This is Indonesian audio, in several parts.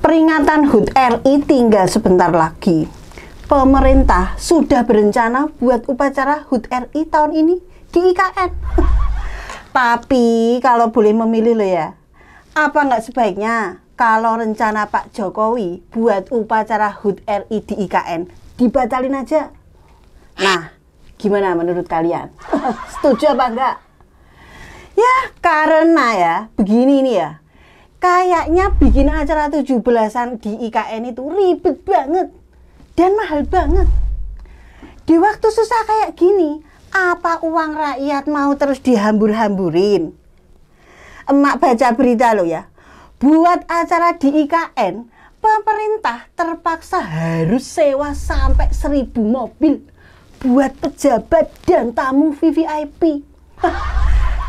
Peringatan HUT RI tinggal sebentar lagi. Pemerintah sudah berencana buat upacara HUT RI tahun ini di IKN. Tapi kalau boleh memilih loh ya, apa nggak sebaiknya kalau rencana Pak Jokowi buat upacara HUT RI di IKN dibatalin aja? Nah, gimana menurut kalian? Setuju apa enggak? Ya, karena ya, begini nih ya. Kayaknya bikin acara 17-an di IKN itu ribet banget dan mahal banget. Di waktu susah kayak gini, apa uang rakyat mau terus dihambur-hamburin? Emak baca berita lo ya, buat acara di IKN, pemerintah terpaksa harus sewa sampai 1.000 mobil buat pejabat dan tamu VVIP.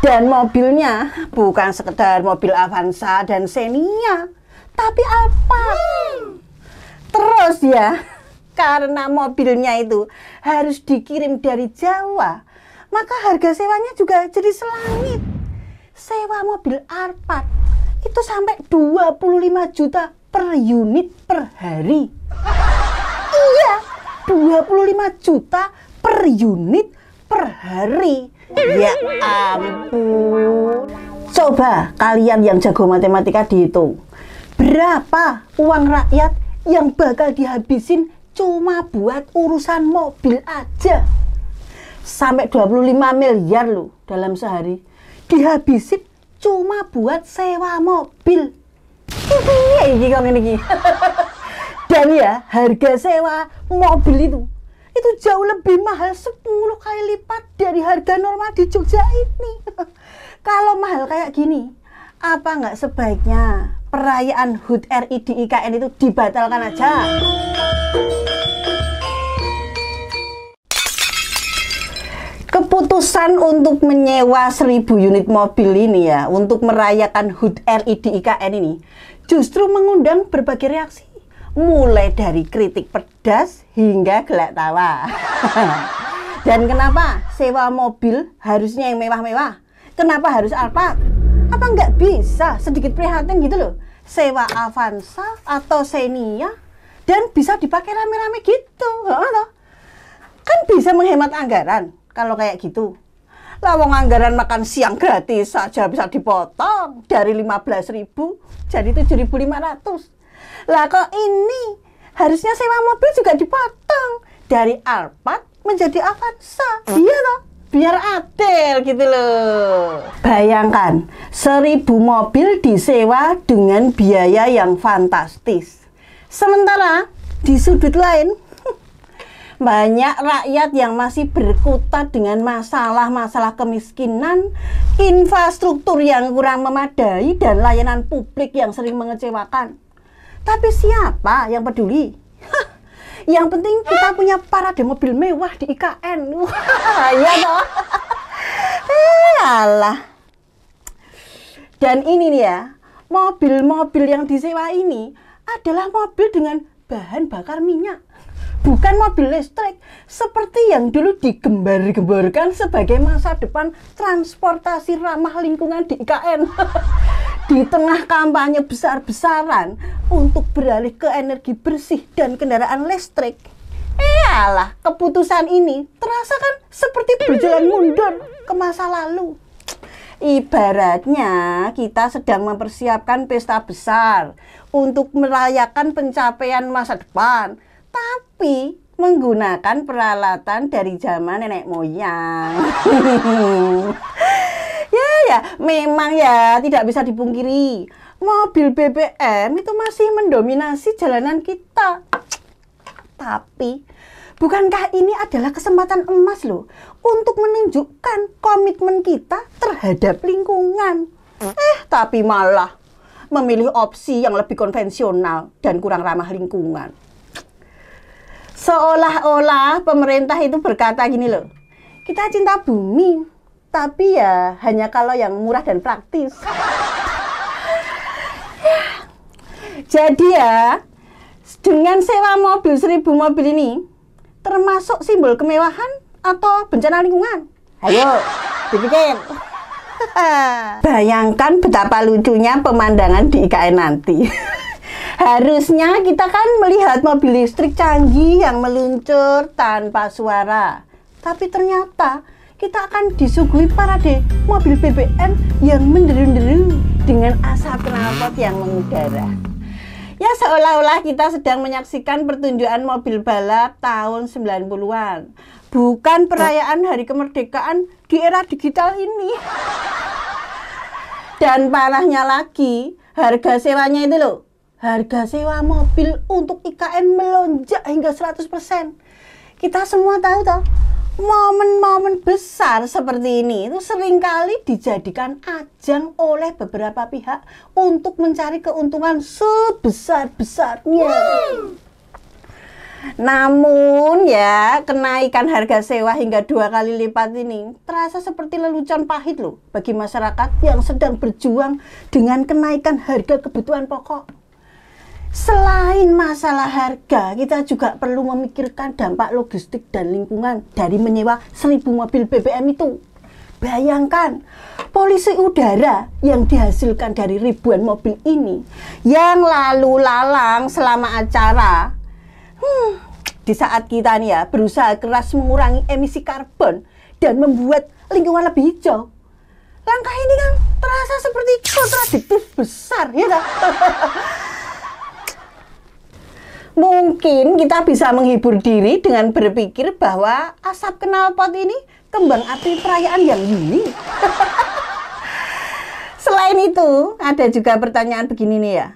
Dan mobilnya bukan sekedar mobil Avanza dan Xenia, tapi Alphard. Terus ya, karena mobilnya itu harus dikirim dari Jawa, maka harga sewanya juga jadi selangit. Sewa mobil Alphard itu sampai 25 juta per unit per hari. Iya, 25 juta per unit per hari. Ya ampun. Coba kalian yang jago matematika dihitung, berapa uang rakyat yang bakal dihabisin cuma buat urusan mobil aja. Sampai 25 miliar loh dalam sehari dihabisin cuma buat sewa mobil. Dan ya, harga sewa mobil itu jauh lebih mahal 10 kali lipat dari harga normal di Jogja ini. Kalau mahal kayak gini, apa nggak sebaiknya perayaan HUT RI di IKN itu dibatalkan aja? Keputusan untuk menyewa 1.000 unit mobil ini ya, untuk merayakan HUT RI di IKN ini, justru mengundang berbagai reaksi. Mulai dari kritik pedas hingga gelak tawa. Dan kenapa sewa mobil harusnya yang mewah-mewah? Kenapa harus Alphard? Apa nggak bisa sedikit prihatin gitu loh, sewa Avanza atau Xenia dan bisa dipakai rame-rame gitu? Kan bisa menghemat anggaran kalau kayak gitu. Lawang anggaran makan siang gratis saja bisa dipotong dari 15.000 jadi 7.500. Lah kok ini harusnya sewa mobil juga dipotong dari Alphard menjadi Avanza. Iya loh, biar adil gitu loh. Bayangkan 1.000 mobil disewa dengan biaya yang fantastis. Sementara di sudut lain banyak rakyat yang masih berkutat dengan masalah-masalah kemiskinan, infrastruktur yang kurang memadai, dan layanan publik yang sering mengecewakan. Tapi siapa yang peduli? Yang penting kita punya parade mobil mewah di IKN. Iya toh? Alah. Dan ini nih ya, mobil-mobil yang disewa ini adalah mobil dengan bahan bakar minyak, bukan mobil listrik seperti yang dulu digembar-gemborkan sebagai masa depan transportasi ramah lingkungan di IKN. Di tengah kampanye besar-besaran untuk beralih ke energi bersih dan kendaraan listrik, alah, keputusan ini terasa kan seperti berjalan mundur ke masa lalu. Ibaratnya kita sedang mempersiapkan pesta besar untuk merayakan pencapaian masa depan, tapi menggunakan peralatan dari zaman nenek moyang. Ya, memang ya tidak bisa dipungkiri, mobil BBM itu masih mendominasi jalanan kita. Tapi bukankah ini adalah kesempatan emas loh untuk menunjukkan komitmen kita terhadap lingkungan? Tapi malah memilih opsi yang lebih konvensional dan kurang ramah lingkungan. Seolah-olah pemerintah itu berkata gini loh, kita cinta bumi, tapi ya hanya kalau yang murah dan praktis. Jadi ya, dengan sewa mobil 1.000 mobil ini, termasuk simbol kemewahan atau bencana lingkungan? Ayo, dipikir. Bayangkan betapa lucunya pemandangan di IKN nanti. Harusnya kita kan melihat mobil listrik canggih yang meluncur tanpa suara. Tapi ternyata kita akan disuguhi parade mobil BBM yang menderu-deru dengan asap knalpot yang mengudara. Ya seolah-olah kita sedang menyaksikan pertunjukan mobil balap tahun 90-an. Bukan perayaan hari kemerdekaan di era digital ini. Dan parahnya lagi, harga sewanya itu loh. Harga sewa mobil untuk IKN melonjak hingga 100%. Kita semua tahu toh, momen-momen besar seperti ini itu seringkali dijadikan ajang oleh beberapa pihak untuk mencari keuntungan sebesar-besarnya. Namun ya, kenaikan harga sewa hingga 2 kali lipat ini terasa seperti lelucon pahit loh bagi masyarakat yang sedang berjuang dengan kenaikan harga kebutuhan pokok. Selain masalah harga, kita juga perlu memikirkan dampak logistik dan lingkungan dari menyewa 1000 mobil BBM itu. Bayangkan, polusi udara yang dihasilkan dari ribuan mobil ini yang lalu lalang selama acara. Di saat kita nih ya berusaha keras mengurangi emisi karbon dan membuat lingkungan lebih hijau, langkah ini kan terasa seperti kontradiktif besar, ya kan? Mungkin kita bisa menghibur diri dengan berpikir bahwa asap knalpot ini kembang api perayaan yang unik. Selain itu, ada juga pertanyaan begini nih ya.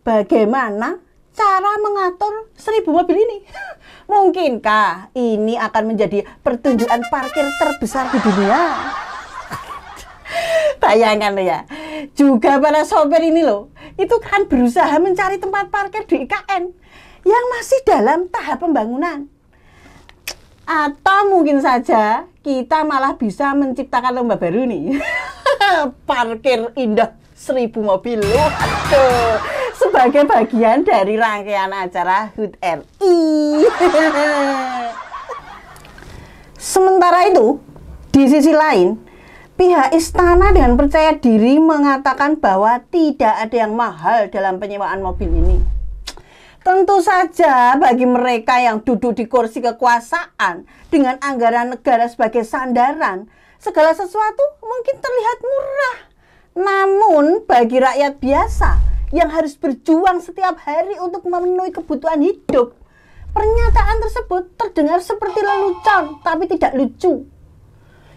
Bagaimana cara mengatur 1000 mobil ini? Mungkinkah ini akan menjadi pertunjukan parkir terbesar di dunia? Bayangkan ya, juga para sopir ini loh, itu kan berusaha mencari tempat parkir di IKN yang masih dalam tahap pembangunan. Atau mungkin saja kita malah bisa menciptakan lomba baru nih. Parkir indah 1000 mobil. Aduh, sebagai bagian dari rangkaian acara HUT RI. Sementara itu, di sisi lain, pihak istana dengan percaya diri mengatakan bahwa tidak ada yang mahal dalam penyewaan mobil ini. Tentu saja bagi mereka yang duduk di kursi kekuasaan dengan anggaran negara sebagai sandaran, segala sesuatu mungkin terlihat murah. Namun bagi rakyat biasa yang harus berjuang setiap hari untuk memenuhi kebutuhan hidup, pernyataan tersebut terdengar seperti lelucon tapi tidak lucu.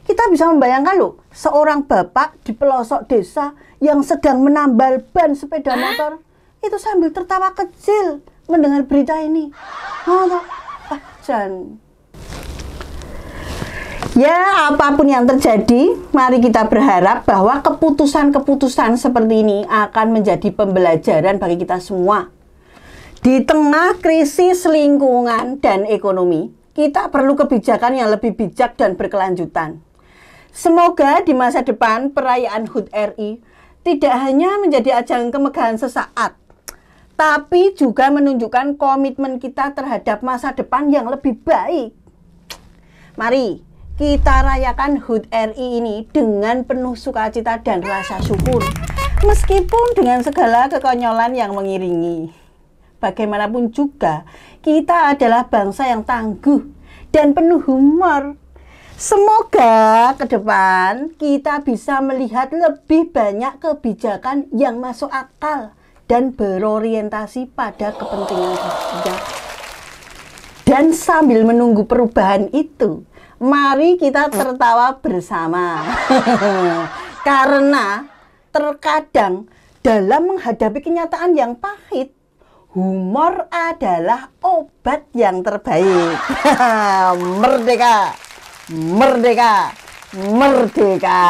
Kita bisa membayangkan loh, seorang bapak di pelosok desa yang sedang menambal ban sepeda motor itu sambil tertawa kecil mendengar berita ini. Ya, apapun yang terjadi, mari kita berharap bahwa keputusan-keputusan seperti ini akan menjadi pembelajaran bagi kita semua. Di tengah krisis lingkungan dan ekonomi, kita perlu kebijakan yang lebih bijak dan berkelanjutan. Semoga di masa depan perayaan HUT RI tidak hanya menjadi ajang kemegahan sesaat, tapi juga menunjukkan komitmen kita terhadap masa depan yang lebih baik. Mari kita rayakan HUT RI ini dengan penuh sukacita dan rasa syukur, meskipun dengan segala kekonyolan yang mengiringi. Bagaimanapun juga, kita adalah bangsa yang tangguh dan penuh humor. Semoga ke depan kita bisa melihat lebih banyak kebijakan yang masuk akal dan berorientasi pada kepentingan rakyat. Dan sambil menunggu perubahan itu, mari kita tertawa bersama. Karena terkadang dalam menghadapi kenyataan yang pahit, humor adalah obat yang terbaik. Merdeka! Merdeka! Merdeka!